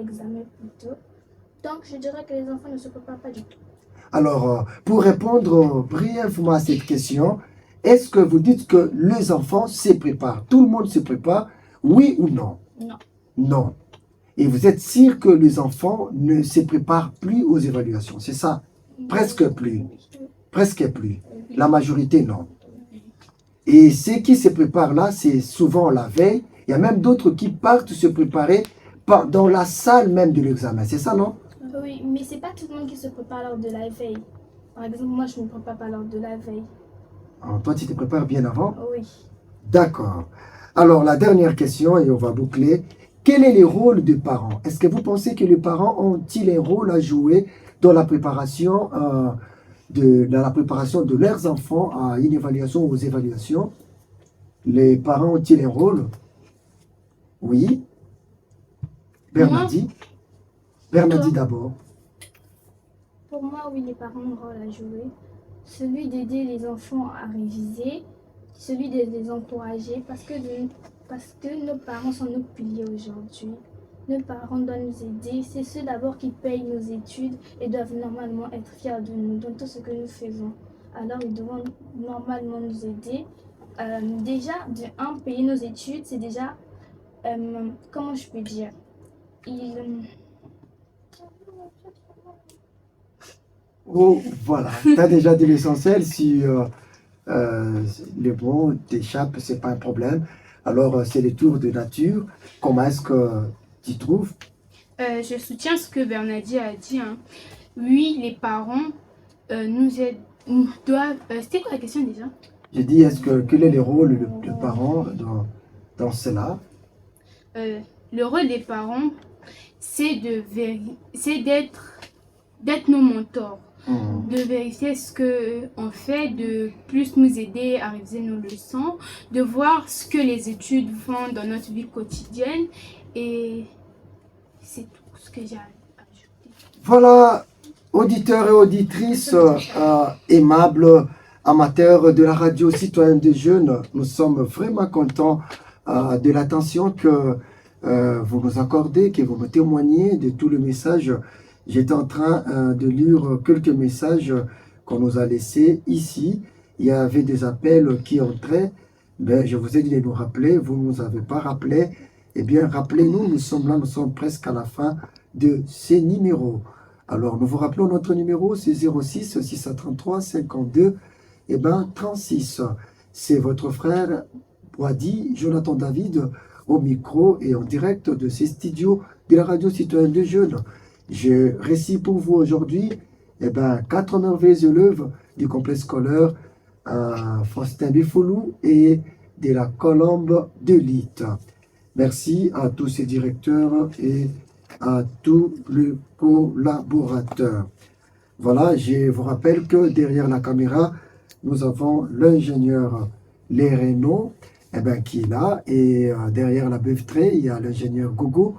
examens plus tôt. Donc je dirais que les enfants ne se préparent pas du tout.
Alors, pour répondre brièvement à cette question, est-ce que vous dites que les enfants se préparent? Tout le monde se prépare, oui ou non?
Non.
Non. Et vous êtes sûr que les enfants ne se préparent plus aux évaluations, c'est ça? Presque plus. Presque plus. La majorité, non. Et ceux qui se préparent là, c'est souvent la veille. Il y a même d'autres qui partent se préparer dans la salle même de l'examen. C'est ça, non?
Oui, mais c'est pas tout le monde qui se prépare lors de la veille. Par exemple, moi, je ne me prépare pas lors de la veille.
Alors, toi, tu te prépares bien avant?
Oui.
D'accord. Alors, la dernière question, et on va boucler. Quel est le rôle des parents? Est-ce que vous pensez que les parents ont-ils un rôle à jouer dans la préparation de la préparation de leurs enfants à une évaluation ou aux évaluations, les parents ont-ils un rôle? Oui. Bernadette. Bernadette d'abord.
Pour moi, oui, les parents ont un rôle à jouer. Celui d'aider les enfants à réviser, celui de les encourager, parce que nos parents sont nos piliers aujourd'hui. Nos parents doivent nous aider. C'est ceux d'abord qui payent nos études et doivent normalement être fiers de nous dans tout ce que nous faisons. Alors, ils doivent normalement nous aider. Déjà, de un, payer nos études, c'est déjà, comment je peux dire,
Oh, voilà, tu as déjà dit l'essentiel. Si les mots t'échappent, c'est pas un problème. Alors, c'est les tours de nature. Comment est-ce que tu trouves?
Je soutiens ce que Bernadette a dit, hein. Oui, les parents nous aident, nous doivent. C'était quoi la question déjà?
J'ai dit, quel est le rôle de parents dans cela?
Le rôle des parents, c'est d'être nos mentors, de vérifier ce qu'on fait, de plus nous aider à réviser nos leçons, de voir ce que les études font dans notre vie quotidienne. Et c'est tout ce que j'ai à ajouter.
Voilà, auditeurs et auditrices aimables, amateurs de la radio citoyenne des jeunes, nous sommes vraiment contents de l'attention que vous nous accordez, que vous me témoignez de tout le message. J'étais en train de lire quelques messages qu'on nous a laissés ici. Il y avait des appels qui entraient. Ben, je vous ai dit de nous rappeler, vous ne nous avez pas rappelé. Eh bien, rappelez-nous, nous sommes là, nous sommes presque à la fin de ces numéros. Alors, nous vous rappelons notre numéro, c'est 06 633 52 36. C'est votre frère Boadi, Jonathan David, au micro et en direct de ces studios de la radio citoyenne des jeunes. Je récite pour vous aujourd'hui 4 merveilleux élèves du complexe scolaire Faustin Bifoulou et de la Colombe de Lite. Merci à tous ces directeurs et à tous les collaborateurs. Voilà, je vous rappelle que derrière la caméra, nous avons l'ingénieur Léréno qui est là. Et derrière la beuvetrée, il y a l'ingénieur Gogo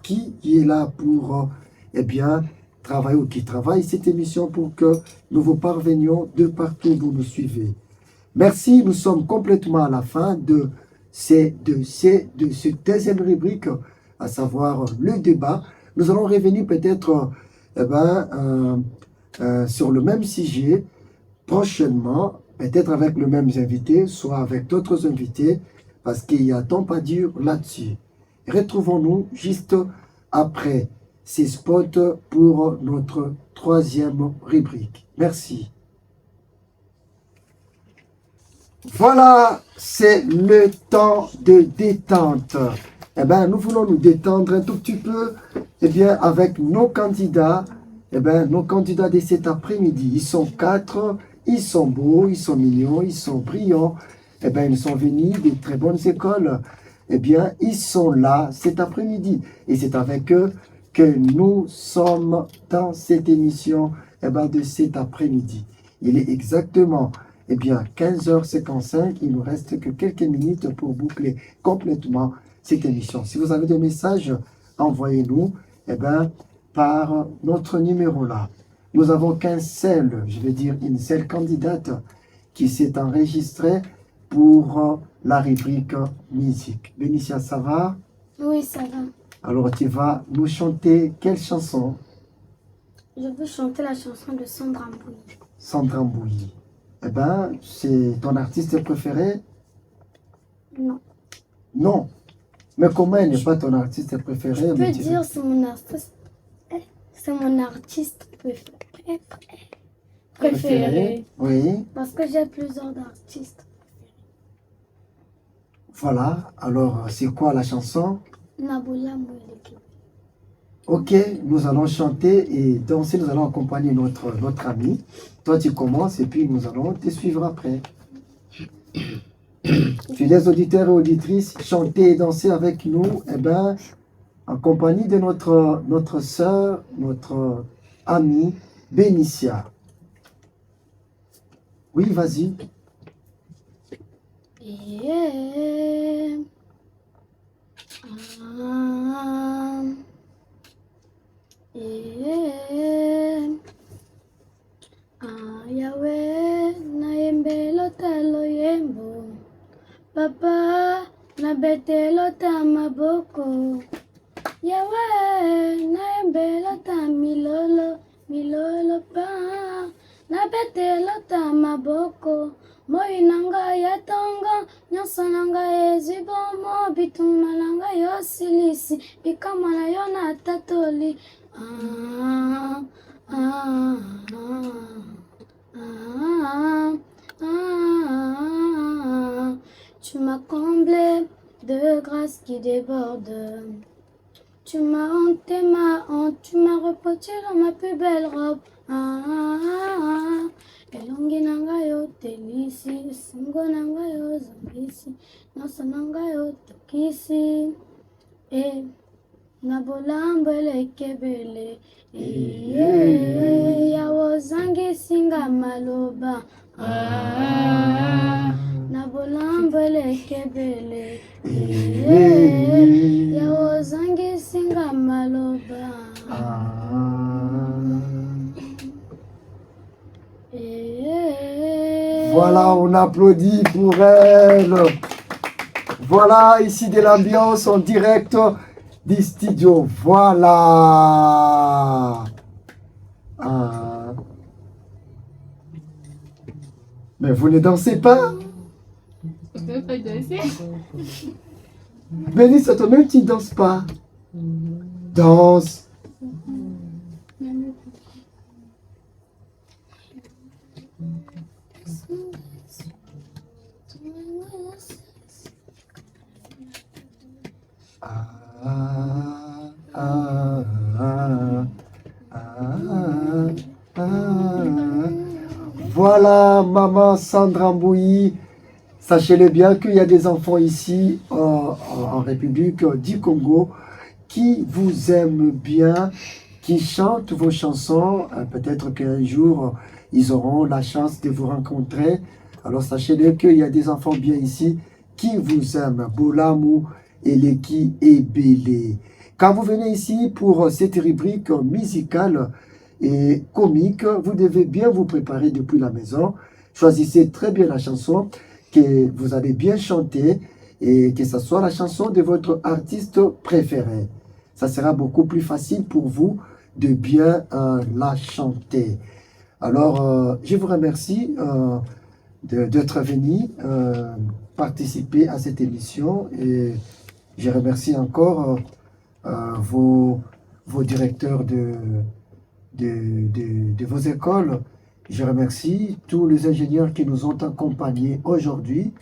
qui est là pour travailler ou qui travaille cette émission pour que nous vous parvenions de partout où vous nous suivez. Merci, nous sommes complètement à la fin de cette deuxième rubrique, à savoir le débat. Nous allons revenir peut-être sur le même sujet prochainement, peut-être avec le même invité, soit avec d'autres invités, parce qu'il y a tant à dire là-dessus. Retrouvons-nous juste après ces spots pour notre troisième rubrique. Merci. Voilà, c'est le temps de détente. Nous voulons nous détendre un tout petit peu avec nos candidats. Nos candidats de cet après-midi, ils sont 4, ils sont beaux, ils sont mignons, ils sont brillants. Ils sont venus de très bonnes écoles. Ils sont là cet après-midi. Et c'est avec eux que nous sommes dans cette émission de cet après-midi. Il est exactement 15h55. Il nous reste que quelques minutes pour boucler complètement cette émission. Si vous avez des messages, envoyez-nous par notre numéro là. Nous avons une seule candidate qui s'est enregistrée pour la rubrique musique. Bénicia, ça va?
Oui, ça va.
Alors, tu vas nous chanter quelle chanson?
Je veux chanter la chanson de Sandra Mbouille.
Sandra Mbouille. C'est ton artiste préféré?
Non.
Non. Mais comment elle n'est pas ton artiste préféré?
Je peux dire c'est mon artiste. C'est mon artiste préféré.
Oui.
Parce que j'ai plusieurs artistes.
Voilà. Alors, c'est quoi la chanson?
Naboula Moueleke.
Ok, nous allons chanter et danser. Nous allons accompagner notre ami. Toi, tu commences et puis nous allons te suivre après. Fidèles auditeurs et auditrices, chanter et danser avec nous, en compagnie de notre sœur, notre amie Bénicia. Oui, vas-y.
Yahweh, naembelo talo yembo. Papa, nabetelo ta maboko. Yahweh, naembelo ta milolo pa. Nabetelo ta maboko. Moi nanga ya tonga, nyonso nanga ezwi bomo, bituma nanga yo silisi, bikama na yo na tatoli. Ah, ah, ah, ah, ah. Tu m'as comblé de grâce qui déborde. Tu m'as hanté ma honte, tu m'as reporté dans ma plus belle robe. Elongi nanga yo telisi, singo nanga yo zambisi, noso nanga yo tokisi. Na bolambo elekebele, yawo zangi singa maloba. Na bolambo elekebele, yawo zangi singa maloba.
Voilà, on applaudit pour elle. Voilà, ici de l'ambiance en direct du studio. Voilà. Mais vous ne dansez pas?
On peut pas danser.
Béni, c'est toi-même qui ne danses pas. Danse. Voilà, maman Sandra Mbouyi. Sachez-le bien qu'il y a des enfants ici en République du Congo qui vous aiment bien, qui chantent vos chansons. Peut-être qu'un jour, ils auront la chance de vous rencontrer. Alors sachez-le qu'il y a des enfants bien ici qui vous aiment. Bolamou, Eleki et Bélé. Quand vous venez ici pour cette rubrique musicale et comique, vous devez bien vous préparer depuis la maison. Choisissez très bien la chanson que vous allez bien chanter et que ce soit la chanson de votre artiste préféré. Ça sera beaucoup plus facile pour vous de bien la chanter. Alors, je vous remercie d'être venu participer à cette émission et je remercie encore vos directeurs de vos écoles. Je remercie tous les ingénieurs qui nous ont accompagnés aujourd'hui,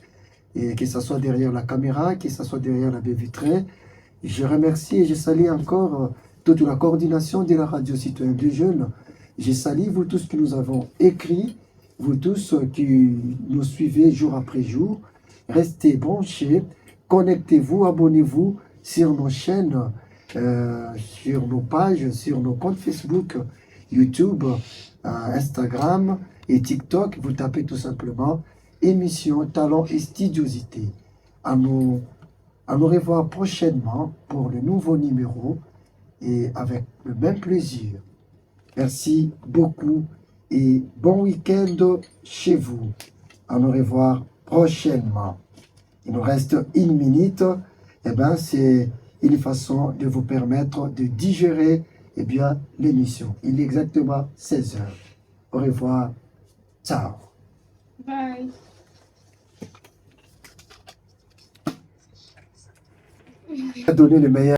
et que ce soit derrière la caméra, que ce soit derrière la baie vitrée. Je remercie et je salue encore toute la coordination de la radio citoyenne des jeunes. Je salue vous tous qui nous avons écrit, vous tous qui nous suivez jour après jour. Restez branchés, connectez-vous, abonnez-vous sur nos chaînes, sur nos pages, sur nos comptes Facebook, YouTube, Instagram et TikTok. Vous tapez tout simplement émission Talent et Studiosité. À nous revoir prochainement pour le nouveau numéro et avec le même plaisir. Merci beaucoup et bon week-end chez vous. À nous revoir prochainement. Il nous reste une minute. Eh bien, c'est une façon de vous permettre de digérer l'émission. Il est exactement 16 heures. Au revoir. Ciao.
Bye.
Donner le meilleur.